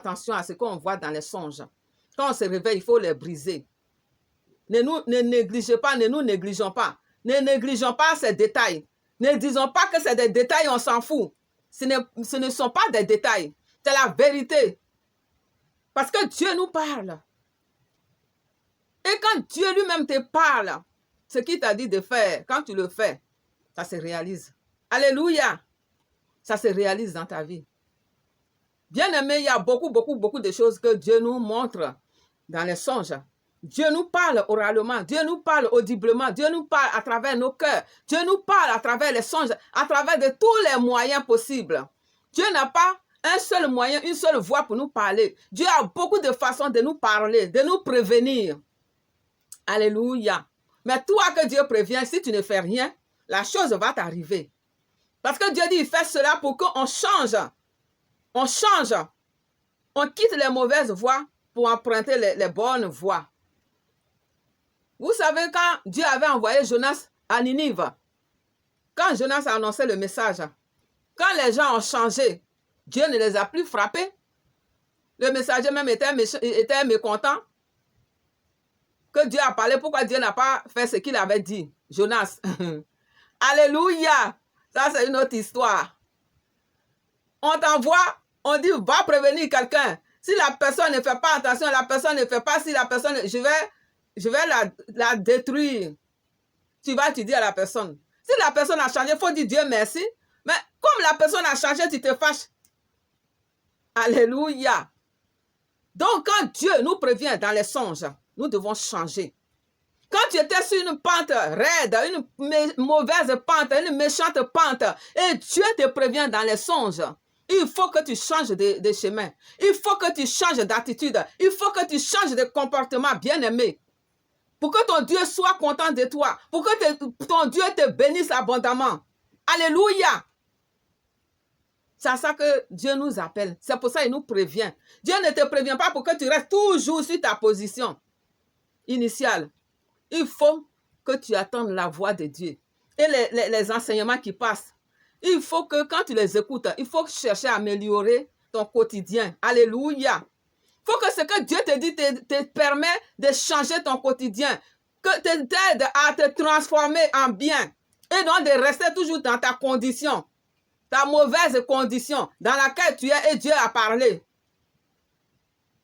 attention à ce qu'on voit dans les songes. Quand on se réveille, il faut les briser. Ne négligez pas, ne nous négligeons pas. Ne négligeons pas ces détails. Ne disons pas que c'est des détails, on s'en fout. Ce ne sont pas des détails. C'est la vérité. Parce que Dieu nous parle. Et quand Dieu lui-même te parle, ce qu'il t'a dit de faire, quand tu le fais, ça se réalise. Alléluia. Ça se réalise dans ta vie. Bien aimé, il y a beaucoup de choses que Dieu nous montre dans les songes. Dieu nous parle oralement, Dieu nous parle audiblement, Dieu nous parle à travers nos cœurs, Dieu nous parle à travers les songes, à travers de tous les moyens possibles. Dieu n'a pas un seul moyen, une seule voix pour nous parler. Dieu a beaucoup de façons de nous parler, de nous prévenir. Alléluia. Mais toi que Dieu prévient, si tu ne fais rien, la chose va t'arriver. Parce que Dieu dit, il fait cela pour qu'on change. On change. On quitte les mauvaises voies pour emprunter les bonnes voies. Vous savez, quand Dieu avait envoyé Jonas à Ninive, quand Jonas a annoncé le message, quand les gens ont changé, Dieu ne les a plus frappés. Le messager même était mécontent. Que Dieu a parlé, pourquoi Dieu n'a pas fait ce qu'il avait dit, Jonas. Alléluia. Ça, c'est une autre histoire. On t'envoie, on dit, va prévenir quelqu'un. Si la personne ne fait pas attention, la personne ne fait pas, si la personne, je vais la détruire. Tu dis à la personne. Si la personne a changé, il faut dire Dieu merci. Mais comme la personne a changé, tu te fâches. Alléluia. Donc, quand Dieu nous prévient dans les songes, nous devons changer. Quand tu étais sur une pente raide, une mauvaise pente, une méchante pente, et Dieu te prévient dans les songes, il faut que tu changes de chemin. Il faut que tu changes d'attitude. Il faut que tu changes de comportement, bien-aimé. Pour que ton Dieu soit content de toi. Pour que ton Dieu te bénisse abondamment. Alléluia. C'est à ça que Dieu nous appelle. C'est pour ça qu'il nous prévient. Dieu ne te prévient pas pour que tu restes toujours sur ta position initiale. Il faut que tu attendes la voix de Dieu. Et les enseignements qui passent. Il faut que quand tu les écoutes, il faut chercher à améliorer ton quotidien. Alléluia. Il faut que ce que Dieu te dit te permet de changer ton quotidien. Que t'aide à te transformer en bien. Et non de rester toujours dans ta condition. Ta mauvaise condition dans laquelle tu es et Dieu a parlé.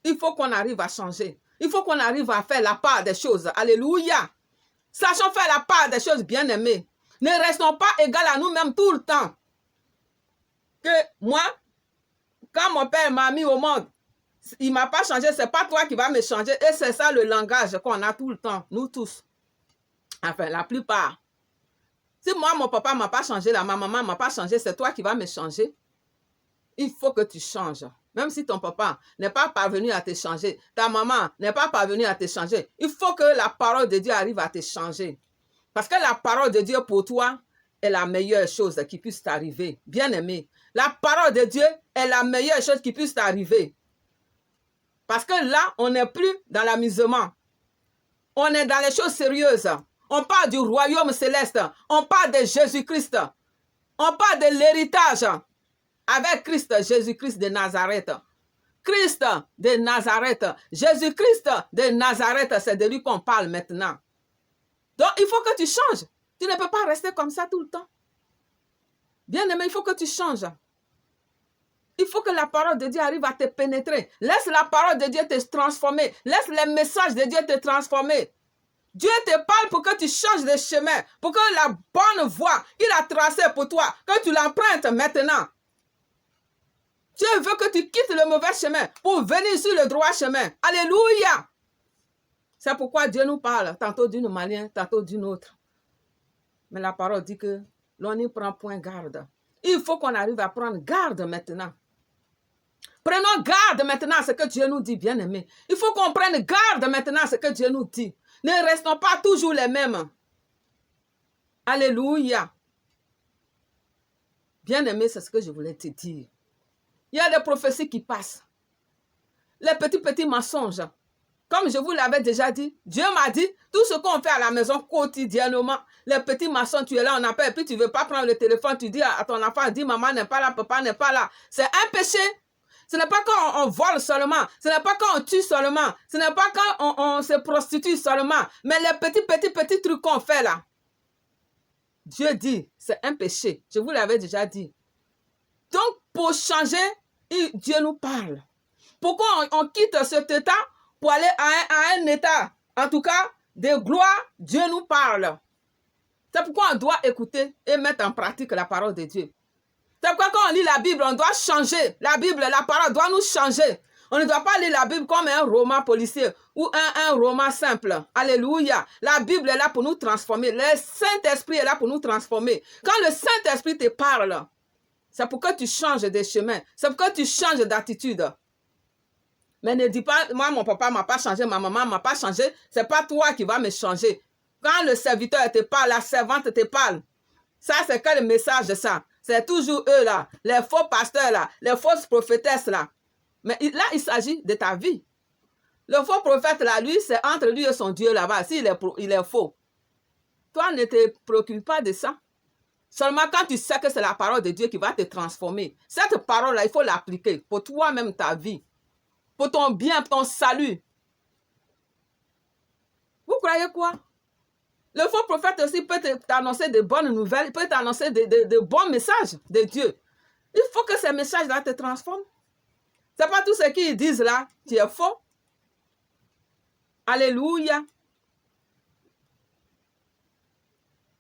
Il faut qu'on arrive à changer. Il faut qu'on arrive à faire la part des choses. Alléluia. Sachons faire la part des choses, bien-aimés. Ne restons pas égaux à nous-mêmes tout le temps. Que moi, quand mon père m'a mis au monde, il ne m'a pas changé, ce n'est pas toi qui vas me changer. Et c'est ça le langage qu'on a tout le temps, nous tous. Enfin, la plupart. Si moi, mon papa ne m'a pas changé, ma maman ne m'a pas changé, c'est toi qui vas me changer. Il faut que tu changes. Même si ton papa n'est pas parvenu à te changer, ta maman n'est pas parvenue à te changer, il faut que la parole de Dieu arrive à te changer. Parce que la parole de Dieu pour toi est la meilleure chose qui puisse t'arriver. Bien-aimé, la parole de Dieu est la meilleure chose qui puisse t'arriver. Parce que là, on n'est plus dans l'amusement. On est dans les choses sérieuses. On parle du royaume céleste. On parle de Jésus-Christ. On parle de l'héritage avec Christ, Jésus-Christ de Nazareth. Christ de Nazareth. Jésus-Christ de Nazareth, c'est de lui qu'on parle maintenant. Donc, il faut que tu changes. Tu ne peux pas rester comme ça tout le temps. Bien-aimé, il faut que tu changes. Il faut que la parole de Dieu arrive à te pénétrer. Laisse la parole de Dieu te transformer. Laisse les messages de Dieu te transformer. Dieu te parle pour que tu changes de chemin, pour que la bonne voie qu'il a tracée pour toi, que tu l'empruntes maintenant. Dieu veut que tu quittes le mauvais chemin pour venir sur le droit chemin. Alléluia! C'est pourquoi Dieu nous parle, tantôt d'une manière, tantôt d'une autre. Mais la parole dit que l'on n'y prend point garde. Il faut qu'on arrive à prendre garde maintenant. Prenons garde maintenant à ce que Dieu nous dit, bien-aimés. Il faut qu'on prenne garde maintenant à ce que Dieu nous dit. Ne restons pas toujours les mêmes. Alléluia. Bien-aimé, c'est ce que je voulais te dire. Il y a des prophéties qui passent. Les petits mensonges. Comme je vous l'avais déjà dit, Dieu m'a dit, tout ce qu'on fait à la maison quotidiennement, les petits mensonges, tu es là, on appelle, et puis tu ne veux pas prendre le téléphone, tu dis à ton enfant, dis maman n'est pas là, papa n'est pas là. C'est un péché. Ce n'est pas quand on vole seulement. Ce n'est pas quand on tue seulement. Ce n'est pas quand on se prostitue seulement. Mais les petits trucs qu'on fait là. Dieu dit, c'est un péché. Je vous l'avais déjà dit. Donc, pour changer, Dieu nous parle. Pourquoi on quitte cet état pour aller à un état, en tout cas, de gloire? Dieu nous parle. C'est pourquoi on doit écouter et mettre en pratique la parole de Dieu. C'est pourquoi quand on lit la Bible, on doit changer. La Bible, la parole doit nous changer. On ne doit pas lire la Bible comme un roman policier ou un roman simple. Alléluia. La Bible est là pour nous transformer. Le Saint-Esprit est là pour nous transformer. Quand le Saint-Esprit te parle, c'est pour que tu changes de chemin. C'est pour que tu changes d'attitude. Mais ne dis pas, moi, mon papa ne m'a pas changé, ma maman ne m'a pas changé. Ce n'est pas toi qui vas me changer. Quand le serviteur te parle, la servante te parle. Ça, c'est quel message, ça? C'est toujours eux, là. Les faux pasteurs, là. Les fausses prophétesses, là. Mais là, il s'agit de ta vie. Le faux prophète, là, lui, c'est entre lui et son Dieu, là-bas. S'il est faux. Toi, ne te préoccupe pas de ça. Seulement quand tu sais que c'est la parole de Dieu qui va te transformer. Cette parole-là, il faut l'appliquer pour toi-même, ta vie. Pour ton bien, pour ton salut. Vous croyez quoi? Le faux prophète aussi peut t'annoncer de bonnes nouvelles, il peut t'annoncer de bons messages de Dieu. Il faut que ces messages-là te transforment. Ce n'est pas tout ce qu'ils disent là qui est faux. Alléluia.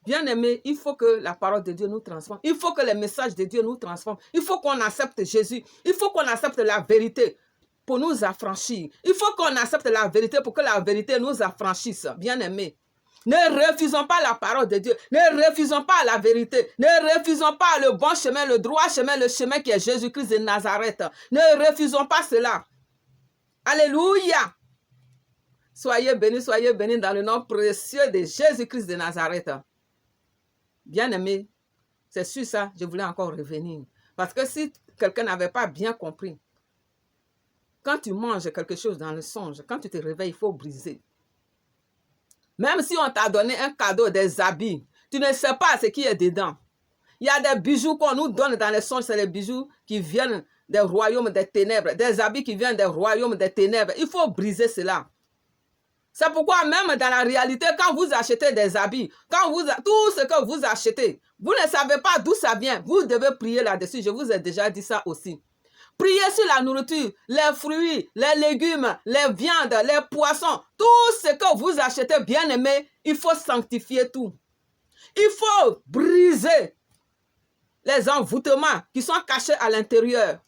Bien-aimé, il faut que la parole de Dieu nous transforme. Il faut que les messages de Dieu nous transforment. Il faut qu'on accepte Jésus. Il faut qu'on accepte la vérité pour nous affranchir. Il faut qu'on accepte la vérité pour que la vérité nous affranchisse. Bien-aimé. Ne refusons pas la parole de Dieu. Ne refusons pas la vérité. Ne refusons pas le bon chemin, le droit chemin, le chemin qui est Jésus-Christ de Nazareth. Ne refusons pas cela. Alléluia. Soyez bénis dans le nom précieux de Jésus-Christ de Nazareth. Bien-aimé, c'est sur ça, je voulais encore revenir. Parce que si quelqu'un n'avait pas bien compris, quand tu manges quelque chose dans le songe, quand tu te réveilles, il faut briser. Même si on t'a donné un cadeau, des habits, tu ne sais pas ce qui est dedans. Il y a des bijoux qu'on nous donne dans les songes, c'est les bijoux qui viennent des royaumes des ténèbres, des habits qui viennent des royaumes des ténèbres. Il faut briser cela. C'est pourquoi même dans la réalité, quand vous achetez des habits, tout ce que vous achetez, vous ne savez pas d'où ça vient. Vous devez prier là-dessus. Je vous ai déjà dit ça aussi. Priez sur la nourriture, les fruits, les légumes, les viandes, les poissons. Tout ce que vous achetez, bien aimé, il faut sanctifier tout. Il faut briser les envoûtements qui sont cachés à l'intérieur.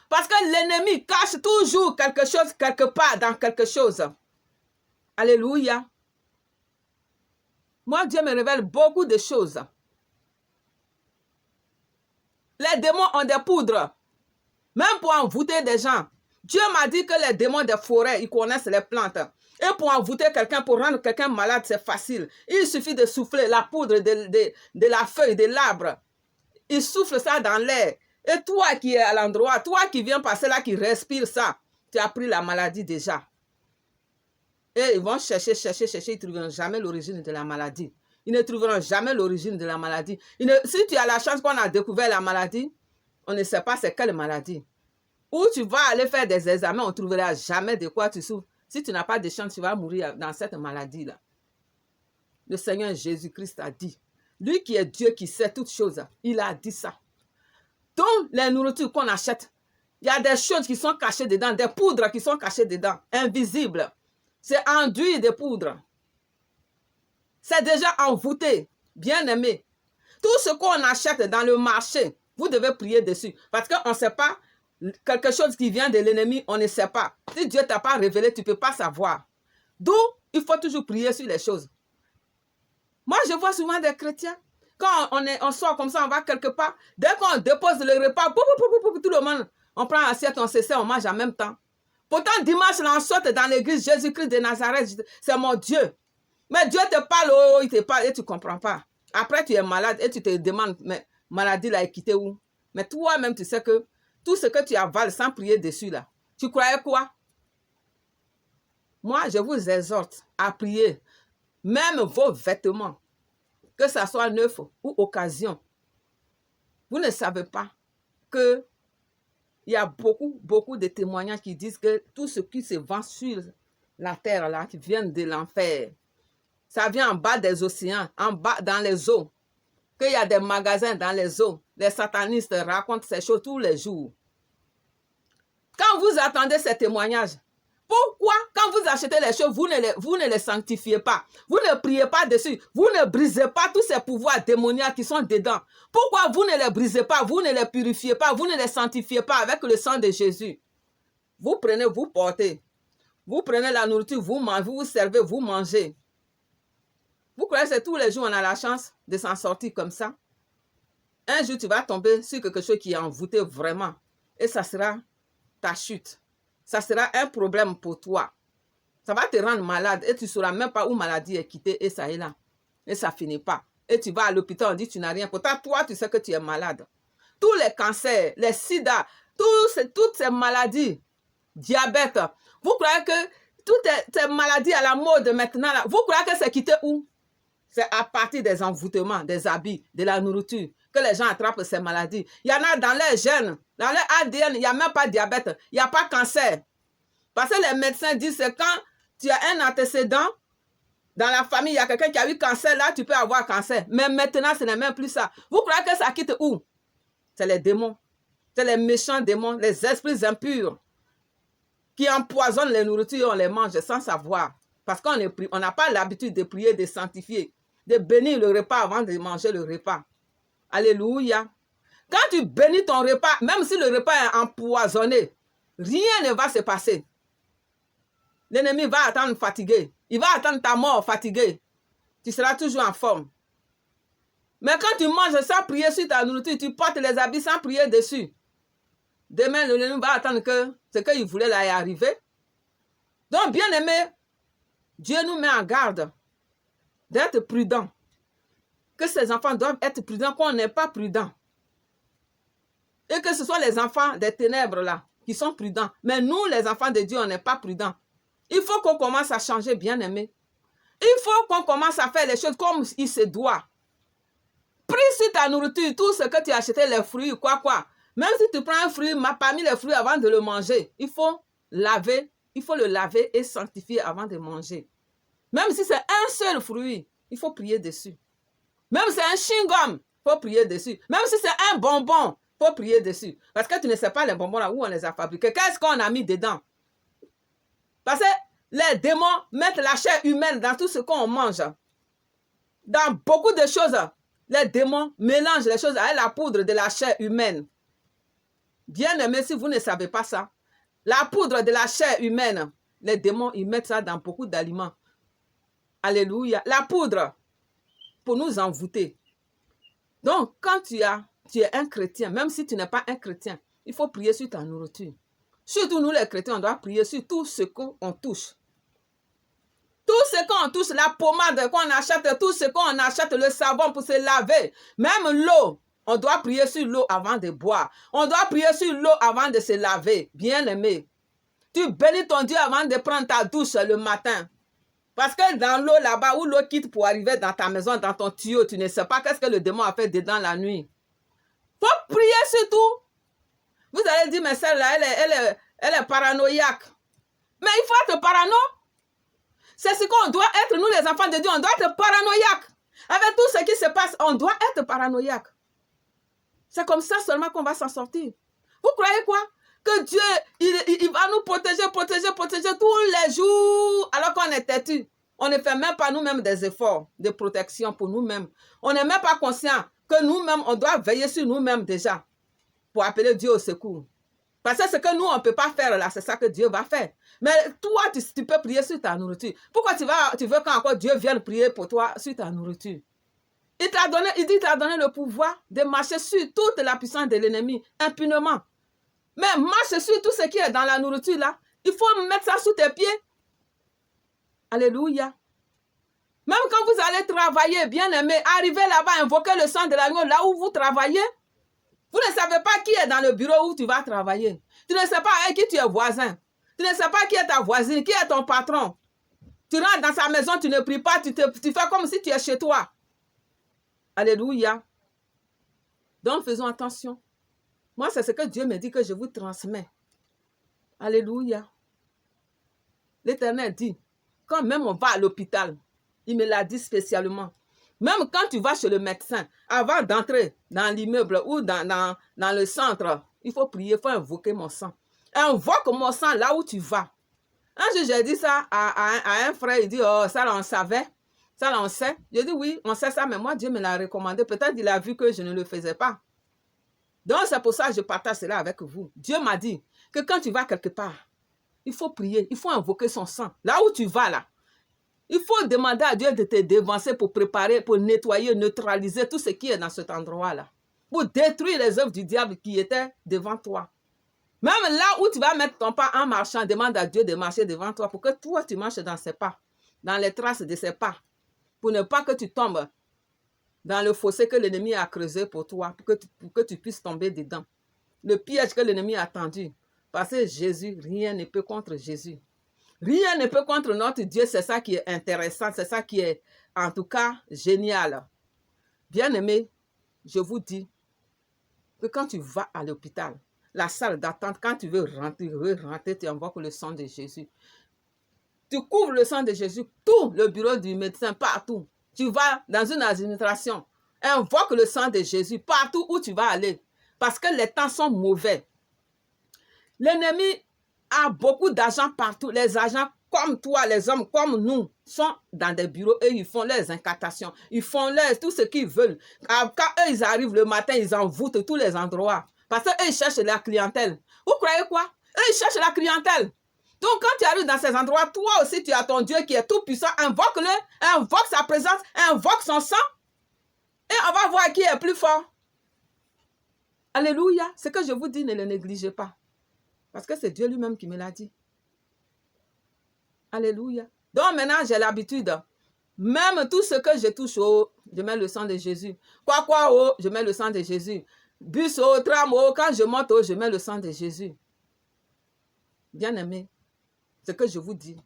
Parce que l'ennemi cache toujours quelque chose quelque part dans quelque chose. Alléluia. Moi, Dieu me révèle beaucoup de choses. Les démons ont des poudres. Même pour envoûter des gens. Dieu m'a dit que les démons des forêts, ils connaissent les plantes. Et pour envoûter quelqu'un, pour rendre quelqu'un malade, c'est facile. Il suffit de souffler la poudre de la feuille, de l'arbre. Il souffle ça dans l'air. Et toi qui es à l'endroit, toi qui viens passer là, qui respire ça, tu as pris la maladie déjà. Et ils vont chercher, ils ne trouveront jamais l'origine de la maladie. Ils ne trouveront jamais l'origine de la maladie. Si tu as la chance qu'on a découvert la maladie, on ne sait pas c'est quelle maladie. Ou tu vas aller faire des examens, on ne trouvera jamais de quoi tu souffres. Si tu n'as pas de chance, tu vas mourir dans cette maladie-là. Le Seigneur Jésus-Christ a dit. Lui qui est Dieu, qui sait toutes choses, il a dit ça. Donc, les nourritures qu'on achète, il y a des choses qui sont cachées dedans, des poudres qui sont cachées dedans, invisibles. C'est enduit de poudre. C'est déjà envoûté, bien aimé. Tout ce qu'on achète dans le marché, vous devez prier dessus. Parce qu'on ne sait pas, quelque chose qui vient de l'ennemi, on ne sait pas. Si Dieu ne t'a pas révélé, tu ne peux pas savoir. D'où il faut toujours prier sur les choses. Moi, je vois souvent des chrétiens, quand on sort comme ça, on va quelque part, dès qu'on dépose le repas, tout le monde, on prend l'assiette, on s'essaie, on mange en même temps. Pourtant, dimanche, là, on saute dans l'église Jésus-Christ de Nazareth, c'est mon Dieu. Mais Dieu te parle, il te parle et tu ne comprends pas. Après, tu es malade et tu te demandes, mais maladie là est quittée où? Mais toi-même, tu sais que tout ce que tu avales sans prier dessus là, tu croyais quoi? Moi, je vous exhorte à prier. Même vos vêtements, que ce soit neuf ou occasion. Vous ne savez pas que Il y a beaucoup de témoignages qui disent que tout ce qui se vend sur la terre, là, qui vient de l'enfer, ça vient en bas des océans, en bas dans les eaux. Qu'il y a des magasins dans les eaux. Les satanistes racontent ces choses tous les jours. Quand vous attendez ces témoignages, pourquoi, quand vous achetez les choses, vous ne les sanctifiez pas? Vous ne priez pas dessus. Vous ne brisez pas tous ces pouvoirs démoniaques qui sont dedans. Pourquoi vous ne les brisez pas? Vous ne les purifiez pas? Vous ne les sanctifiez pas avec le sang de Jésus? Vous prenez, vous portez. Vous prenez la nourriture, vous mangez, vous vous servez, vous mangez. Vous croyez que tous les jours on a la chance de s'en sortir comme ça? Un jour, tu vas tomber sur quelque chose qui est envoûté vraiment. Et ça sera ta chute. Ça sera un problème pour toi. Ça va te rendre malade et tu ne sauras même pas où maladie est quittée et ça est là. Et ça ne finit pas. Et tu vas à l'hôpital, on dit que tu n'as rien. Pourtant, toi, tu sais que tu es malade. Tous les cancers, les sida, toutes ces maladies, diabète, vous croyez que toutes ces maladies à la mode maintenant, là, vous croyez que c'est quitté où? C'est à partir des envoûtements, des habits, de la nourriture, que les gens attrapent ces maladies. Il y en a dans leurs gènes, dans leur ADN, il n'y a même pas de diabète, il n'y a pas de cancer. Parce que les médecins disent que quand tu as un antécédent, dans la famille, il y a quelqu'un qui a eu cancer, là, tu peux avoir cancer. Mais maintenant, ce n'est même plus ça. Vous croyez que ça quitte où? C'est les démons. C'est les méchants démons, les esprits impurs qui empoisonnent les nourritures et on les mange sans savoir. Parce qu'on n'a pas l'habitude de prier, de sanctifier, de bénir le repas avant de manger le repas. Alléluia. Quand tu bénis ton repas, même si le repas est empoisonné, rien ne va se passer. L'ennemi va attendre fatigué. Il va attendre ta mort fatigué. Tu seras toujours en forme. Mais quand tu manges sans prier sur ta nourriture, tu portes les habits sans prier dessus. Demain, l'ennemi va attendre que ce qu'il voulait là est arrivé. Donc, bien aimé, Dieu nous met en garde d'être prudent. Que ces enfants doivent être prudents, qu'on n'est pas prudent. Et que ce soit les enfants des ténèbres là qui sont prudents. Mais nous, les enfants de Dieu, on n'est pas prudents. Il faut qu'on commence à changer, bien aimé. Il faut qu'on commence à faire les choses comme il se doit. Prie sur ta nourriture, tout ce que tu as acheté, les fruits, quoi. Même si tu prends un fruit, parmi les fruits avant de le manger, il faut le laver et sanctifier avant de manger. Même si c'est un seul fruit, il faut prier dessus. Même si c'est un chewing-gum, il faut prier dessus. Même si c'est un bonbon, il faut prier dessus. Parce que tu ne sais pas les bonbons là où on les a fabriqués. Qu'est-ce qu'on a mis dedans? Parce que les démons mettent la chair humaine dans tout ce qu'on mange. Dans beaucoup de choses, les démons mélangent les choses avec la poudre de la chair humaine. Bien aimé, si vous ne savez pas ça, la poudre de la chair humaine, les démons, ils mettent ça dans beaucoup d'aliments. Alléluia. La poudre, pour nous envoûter. Donc, quand tu es un chrétien, même si tu n'es pas un chrétien, il faut prier sur ta nourriture. Surtout nous les chrétiens, on doit prier sur tout ce qu'on touche. Tout ce qu'on touche, la pommade qu'on achète, tout ce qu'on achète, le savon pour se laver, même l'eau, on doit prier sur l'eau avant de boire. On doit prier sur l'eau avant de se laver. Bien aimé, tu bénis ton Dieu avant de prendre ta douche le matin. Parce que dans l'eau là-bas, où l'eau quitte pour arriver dans ta maison, dans ton tuyau, tu ne sais pas qu'est-ce que le démon a fait dedans la nuit. Il faut prier sur tout. Vous allez dire, mais celle-là, elle est paranoïaque. Mais il faut être parano. C'est ce qu'on doit être, nous les enfants de Dieu, on doit être paranoïaque. Avec tout ce qui se passe, on doit être paranoïaque. C'est comme ça seulement qu'on va s'en sortir. Vous croyez quoi? Que Dieu, il va nous protéger tous les jours, alors qu'on est têtu. On ne fait même pas nous-mêmes des efforts de protection pour nous-mêmes. On n'est même pas conscient que nous-mêmes, on doit veiller sur nous-mêmes déjà pour appeler Dieu au secours. Parce que ce que nous, on ne peut pas faire là, c'est ça que Dieu va faire. Mais toi, tu peux prier sur ta nourriture. Pourquoi tu veux qu'encore Dieu vienne prier pour toi sur ta nourriture? Il dit qu'il t'a donné le pouvoir de marcher sur toute la puissance de l'ennemi impunément. Mais marche sur tout ce qui est dans la nourriture là. Il faut mettre ça sous tes pieds. Alléluia. Même quand vous allez travailler, bien aimé, arrivez là-bas, invoquez le sang de l'agneau là où vous travaillez. Vous ne savez pas qui est dans le bureau où tu vas travailler. Tu ne sais pas avec qui tu es voisin. Tu ne sais pas qui est ta voisine, qui est ton patron. Tu rentres dans sa maison, tu ne pries pas, tu fais comme si tu es chez toi. Alléluia. Donc faisons attention. Moi, c'est ce que Dieu me dit que je vous transmets. Alléluia. L'Éternel dit, quand même on va à l'hôpital, il me l'a dit spécialement, même quand tu vas chez le médecin, avant d'entrer dans l'immeuble ou dans le centre, il faut prier, il faut invoquer mon sang. Invoque mon sang là où tu vas. Un jour, j'ai dit ça à un frère, il dit, oh, ça là, on savait. Ça là, on sait. Je dis, oui, on sait ça, mais moi, Dieu me l'a recommandé. Peut-être qu'il a vu que je ne le faisais pas. Donc, c'est pour ça que je partage cela avec vous. Dieu m'a dit que quand tu vas quelque part, il faut prier, il faut invoquer son sang. Là où tu vas, là, il faut demander à Dieu de te dévancer pour préparer, pour nettoyer, neutraliser tout ce qui est dans cet endroit-là. Pour détruire les œuvres du diable qui étaient devant toi. Même là où tu vas mettre ton pas en marchant, demande à Dieu de marcher devant toi pour que toi, tu marches dans ses pas, dans les traces de ses pas. Pour ne pas que tu tombes dans le fossé que l'ennemi a creusé pour toi, pour que tu puisses tomber dedans. Le piège que l'ennemi a tendu. Parce que Jésus, rien ne peut contre Jésus. Rien ne peut contre notre Dieu. C'est ça qui est intéressant. C'est ça qui est, en tout cas, génial. Bien-aimé, je vous dis que quand tu vas à l'hôpital, la salle d'attente, quand tu veux rentrer, tu invoques le sang de Jésus. Tu couvres le sang de Jésus, tout le bureau du médecin, partout. Tu vas dans une administration, invoque le sang de Jésus partout où tu vas aller. Parce que les temps sont mauvais. L'ennemi a beaucoup d'agents partout. Les agents comme toi, les hommes comme nous, sont dans des bureaux et ils font leurs incantations. Ils font tout ce qu'ils veulent. Quand eux, ils arrivent le matin, ils envoûtent tous les endroits. Parce qu'eux, ils cherchent la clientèle. Vous croyez quoi? Eux, ils cherchent la clientèle. Donc, quand tu arrives dans ces endroits, toi aussi, tu as ton Dieu qui est tout puissant. Invoque-le, invoque sa présence, invoque son sang. Et on va voir qui est plus fort. Alléluia. Ce que je vous dis, ne le négligez pas. Parce que c'est Dieu lui-même qui me l'a dit. Alléluia. Donc maintenant, j'ai l'habitude. Même tout ce que je touche, je mets le sang de Jésus. Quoi, je mets le sang de Jésus. Bus, tram, quand je monte, je mets le sang de Jésus. Bien-aimé, ce que je vous dis,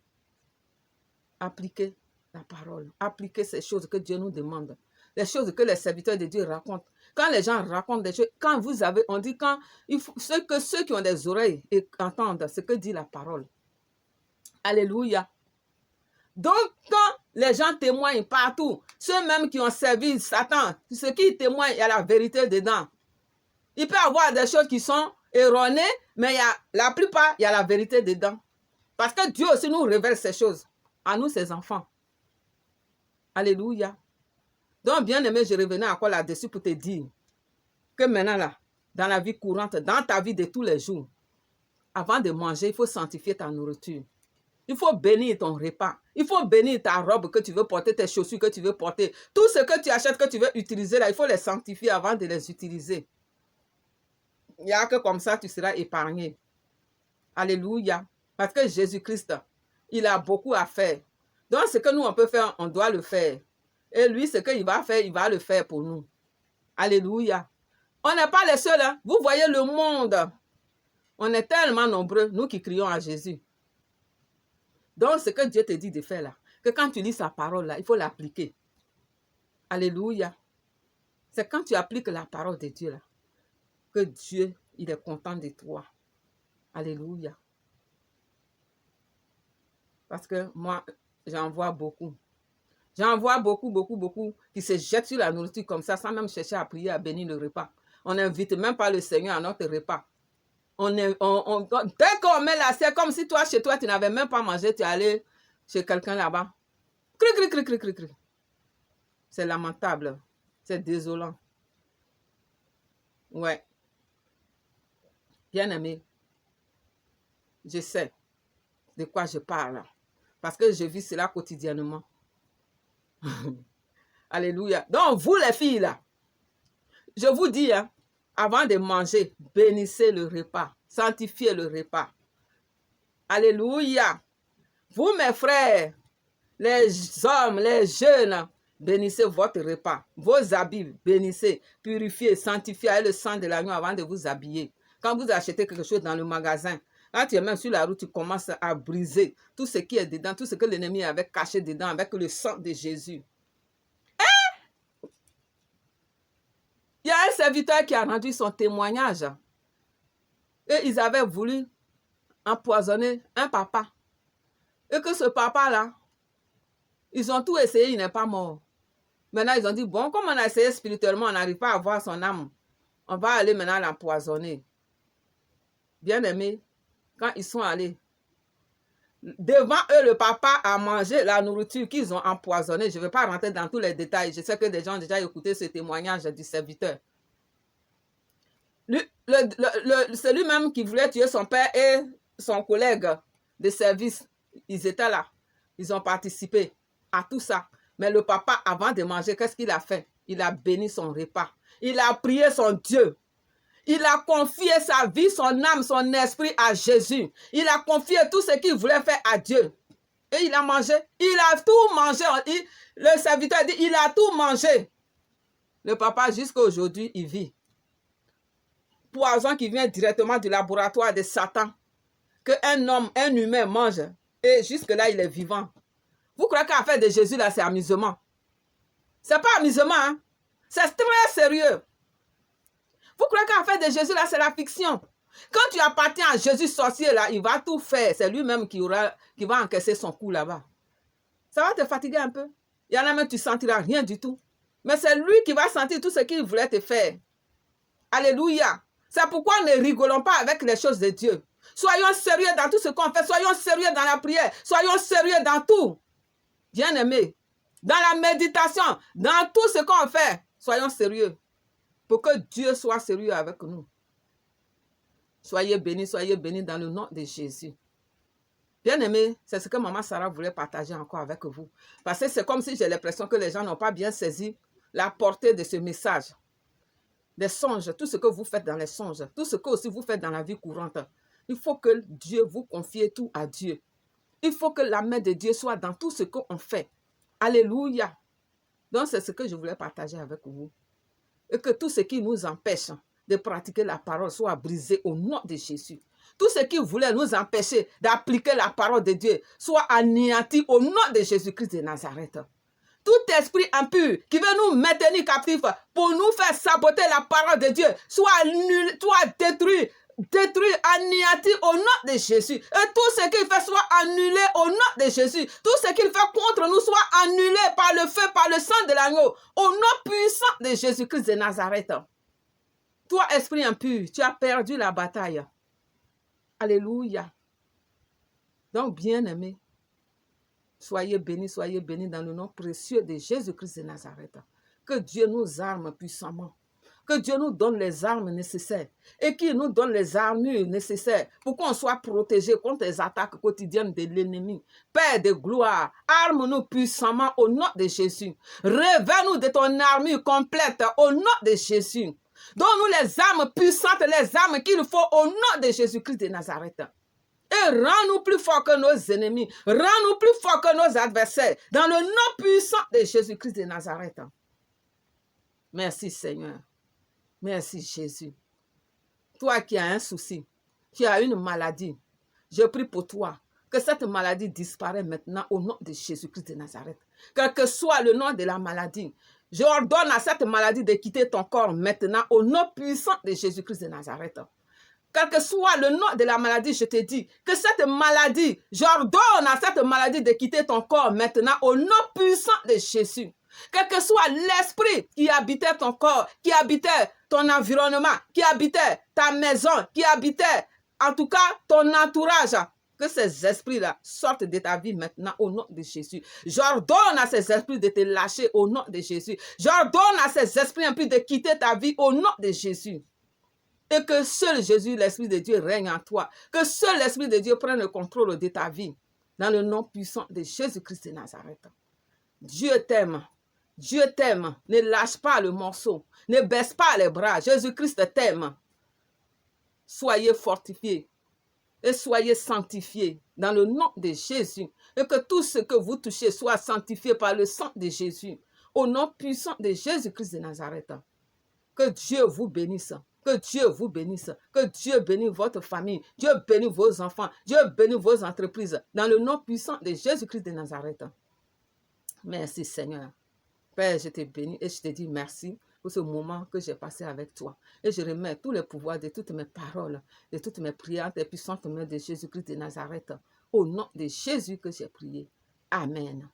appliquez la parole. Appliquez ces choses que Dieu nous demande. Les choses que les serviteurs de Dieu racontent. Quand les gens racontent des choses, quand vous avez, on dit quand, il faut, ceux qui ont des oreilles et entendent ce que dit la parole. Alléluia. Donc, quand les gens témoignent partout, ceux-mêmes qui ont servi Satan, ceux qui témoignent, il y a la vérité dedans. Il peut y avoir des choses qui sont erronées, mais la plupart, il y a la vérité dedans. Parce que Dieu aussi nous révèle ces choses, à nous, ses enfants. Alléluia. Donc, bien aimé, je revenais encore là-dessus pour te dire que maintenant, là, dans la vie courante, dans ta vie de tous les jours, avant de manger, il faut sanctifier ta nourriture. Il faut bénir ton repas. Il faut bénir ta robe que tu veux porter, tes chaussures que tu veux porter. Tout ce que tu achètes, que tu veux utiliser, là, il faut les sanctifier avant de les utiliser. Il n'y a que comme ça, tu seras épargné. Alléluia. Parce que Jésus-Christ, il a beaucoup à faire. Donc, ce que nous, on peut faire, on doit le faire. Et lui, ce qu'il va faire, il va le faire pour nous. Alléluia. On n'est pas les seuls. Hein? Vous voyez le monde. On est tellement nombreux, nous qui crions à Jésus. Donc, ce que Dieu te dit de faire là, que quand tu lis sa parole là, il faut l'appliquer. Alléluia. C'est quand tu appliques la parole de Dieu là, que Dieu, il est content de toi. Alléluia. Parce que moi, j'en vois beaucoup. J'en vois beaucoup qui se jettent sur la nourriture comme ça, sans même chercher à prier, à bénir le repas. On n'invite même pas le Seigneur à notre repas. Dès qu'on met l'assiette, comme si toi, chez toi, tu n'avais même pas mangé, tu es allé chez quelqu'un là-bas. Cri. C'est lamentable. C'est désolant. Ouais. Bien-aimé, je sais de quoi je parle. Parce que je vis cela quotidiennement. Alléluia. Donc, vous les filles là, je vous dis, hein, avant de manger, bénissez le repas. Sanctifiez le repas. Alléluia. Vous, mes frères, les hommes, les jeunes, bénissez votre repas. Vos habits, bénissez, purifiez, sanctifiez avec le sang de l'agneau avant de vous habiller. Quand vous achetez quelque chose dans le magasin, quand tu es même sur la route, tu commences à briser tout ce qui est dedans, tout ce que l'ennemi avait caché dedans avec le sang de Jésus. Il y a un serviteur qui a rendu son témoignage Et ils avaient voulu empoisonner un papa. Et que ce papa-là, ils ont tout essayé, il n'est pas mort. Maintenant, ils ont dit, bon, comme on a essayé spirituellement, on n'arrive pas à voir son âme. On va aller maintenant l'empoisonner. Bien aimé, quand ils sont allés, devant eux, le papa a mangé la nourriture qu'ils ont empoisonnée. Je ne vais pas rentrer dans tous les détails. Je sais que des gens ont déjà écouté ce témoignage du serviteur. C'est lui-même qui voulait tuer son père et son collègue de service. Ils étaient là. Ils ont participé à tout ça. Mais le papa, avant de manger, qu'est-ce qu'il a fait? Il a béni son repas. Il a prié son Dieu. Il a confié sa vie, son âme, son esprit à Jésus. Il a confié tout ce qu'il voulait faire à Dieu. Et il a mangé. Il a tout mangé. Le serviteur dit, il a tout mangé. Le papa, jusqu'à aujourd'hui, il vit. Poison qui vient directement du laboratoire de Satan. Qu'un homme, un humain mange. Et jusque-là, il est vivant. Vous croyez qu'à faire de Jésus, là, c'est amusement? C'est pas amusement, hein? C'est très sérieux. Vous croyez qu'à faire de Jésus, là, c'est la fiction? Quand tu appartiens à Jésus sorcier, là, il va tout faire. C'est lui-même qui va encaisser son coup là-bas. Ça va te fatiguer un peu. Il y en a même, tu ne sentiras rien du tout. Mais c'est lui qui va sentir tout ce qu'il voulait te faire. Alléluia. C'est pourquoi ne rigolons pas avec les choses de Dieu. Soyons sérieux dans tout ce qu'on fait. Soyons sérieux dans la prière. Soyons sérieux dans tout. Bien-aimés, dans la méditation, dans tout ce qu'on fait, soyons sérieux. Pour que Dieu soit sérieux avec nous. Soyez bénis dans le nom de Jésus. Bien-aimés, c'est ce que Maman Sarah voulait partager encore avec vous. Parce que c'est comme si j'ai l'impression que les gens n'ont pas bien saisi la portée de ce message. Des songes, tout ce que vous faites dans les songes, tout ce que aussi vous faites dans la vie courante. Il faut que Dieu vous confie tout à Dieu. Il faut que la main de Dieu soit dans tout ce qu'on fait. Alléluia. Donc c'est ce que je voulais partager avec vous. Et que tout ce qui nous empêche de pratiquer la parole soit brisé au nom de Jésus. Tout ce qui voulait nous empêcher d'appliquer la parole de Dieu soit anéanti au nom de Jésus-Christ de Nazareth. Tout esprit impur qui veut nous maintenir captifs pour nous faire saboter la parole de Dieu soit détruit, anéanti au nom de Jésus. Et tout ce qu'il fait soit annulé au nom de Jésus. Tout ce qu'il fait contre nous soit annulé par le feu, par le sang de l'agneau. Au nom puissant de Jésus-Christ de Nazareth. Toi, esprit impur, tu as perdu la bataille. Alléluia. Donc, bien-aimés, soyez bénis dans le nom précieux de Jésus-Christ de Nazareth. Que Dieu nous arme puissamment. Que Dieu nous donne les armes nécessaires et qu'il nous donne les armures nécessaires pour qu'on soit protégé contre les attaques quotidiennes de l'ennemi. Père de gloire, arme-nous puissamment au nom de Jésus. Révèle-nous de ton armure complète au nom de Jésus. Donne-nous les armes puissantes, les armes qu'il faut au nom de Jésus-Christ de Nazareth. Et rends-nous plus forts que nos ennemis. Rends-nous plus forts que nos adversaires. Dans le nom puissant de Jésus-Christ de Nazareth. Merci Seigneur. Merci Jésus. Toi qui as un souci, qui as une maladie, je prie pour toi que cette maladie disparaisse maintenant au nom de Jésus-Christ de Nazareth. Quel que soit le nom de la maladie, j'ordonne à cette maladie de quitter ton corps maintenant au nom puissant de Jésus-Christ de Nazareth. Quel que soit le nom de la maladie, je te dis que cette maladie, j'ordonne à cette maladie de quitter ton corps maintenant au nom puissant de Jésus. Quel que soit l'esprit qui habitait ton corps, qui habitait ton environnement, qui habitait ta maison, qui habitait en tout cas ton entourage, que ces esprits-là sortent de ta vie maintenant au nom de Jésus. J'ordonne à ces esprits de te lâcher au nom de Jésus. J'ordonne à ces esprits impies de quitter ta vie au nom de Jésus. Et que seul Jésus, l'Esprit de Dieu, règne en toi. Que seul l'Esprit de Dieu prenne le contrôle de ta vie. Dans le nom puissant de Jésus-Christ de Nazareth. Dieu t'aime. Dieu t'aime. Ne lâche pas le morceau. Ne baisse pas les bras. Jésus-Christ t'aime. Soyez fortifiés. Et soyez sanctifiés. Dans le nom de Jésus. Et que tout ce que vous touchez soit sanctifié par le sang de Jésus. Au nom puissant de Jésus-Christ de Nazareth. Que Dieu vous bénisse. Que Dieu vous bénisse. Que Dieu bénisse votre famille. Dieu bénisse vos enfants. Dieu bénisse vos entreprises. Dans le nom puissant de Jésus-Christ de Nazareth. Merci Seigneur. Père, je te bénis et je te dis merci pour ce moment que j'ai passé avec toi. Et je remets tous les pouvoirs de toutes mes paroles, de toutes mes prières, des puissantes mains de Jésus-Christ de Nazareth. Au nom de Jésus que j'ai prié. Amen.